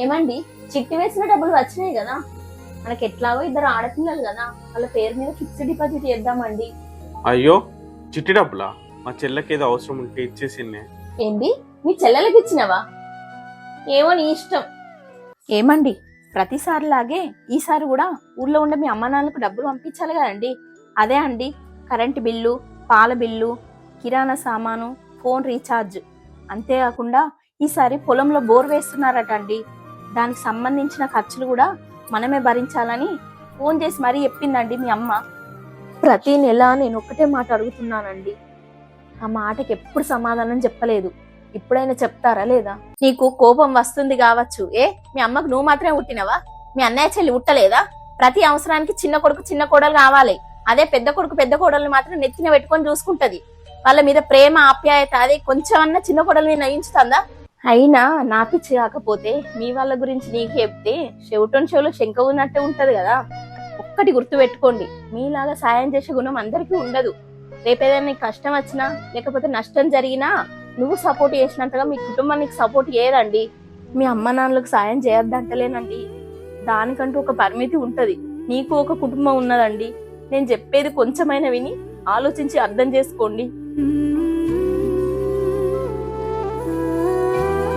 ఏమండి, చిట్టి వేసిన డబ్బులు వచ్చినాయి కదా, మనకి ఎట్లాగో ఇద్దరు ఆడపిల్లలు కదా, వాళ్ళ పేరు మీద ఫిక్స్డ్ డిపాజిట్ చేద్దామండి. అయ్యో, చిట్టి డబ్బులా? మా చెల్లెకి ఏదో అవసరం ఉంటే ఇచ్చేసిందే. ఏంటి, మీ చెల్లెలకి ఇచ్చినవా? ఏమో నీ ఇష్టం. ఏమండి, ప్రతిసారిలాగే ఈసారి కూడా ఊర్లో ఉండే మీ అమ్మ నాన్నలకు డబ్బులు పంపించాలి కదండి. అదే అండి, కరెంటు బిల్లు, పాల బిల్లు, కిరాణా సామాను, ఫోన్ రీఛార్జ్. అంతేకాకుండా ఈసారి పొలంలో బోర్ వేస్తున్నారట అండి. దానికి సంబంధించిన ఖర్చులు కూడా మనమే భరించాలని ఫోన్ చేసి మరీ చెప్పిందండి మీ అమ్మ. ప్రతి నెల నేను ఒక్కటే మాట అడుగుతున్నానండి, ఆ మాటకి ఎప్పుడు సమాధానం చెప్పలేదు. ఇప్పుడైనా చెప్తారా లేదా? నీకు కోపం వస్తుంది కావచ్చు. మీ అమ్మకు నువ్వు మాత్రమే పుట్టినవా? మీ అన్నయ్య చెల్లి పుట్టలేదా? ప్రతి అవసరానికి చిన్న కొడుకు చిన్న కోడలు కావాలి. అదే పెద్ద కొడుకు పెద్ద కోడల్ని మాత్రం నెత్తిన పెట్టుకొని చూసుకుంటది. వాళ్ళ మీద ప్రేమ ఆప్యాయత అదే కొంచెం అన్న చిన్న కోడల్ని నయించుతుందా? అయినా నా పిచ్చి కాకపోతే మీ వాళ్ళ గురించి నీకు చెప్తే చెవిటోని చెవులో శంక ఉన్నట్టే ఉంటది కదా. ఒక్కటి గుర్తు పెట్టుకోండి, మీలాగా సాయం చేసే గుణం అందరికీ ఉండదు. రేపేదైనా నీకు కష్టం వచ్చినా లేకపోతే నష్టం జరిగినా నువ్వు సపోర్ట్ చేసినంతగా మీ కుటుంబం నీకు సపోర్ట్ చేయదండి. మీ అమ్మ నాన్నలకు సాయం చేయొద్దంటలేనండి, దానికంటూ ఒక పరిమితి ఉంటది. నీకు ఒక కుటుంబం ఉన్నదండి. నేను చెప్పేది కొంచెమైనా విని ఆలోచించి అర్థం చేసుకోండి.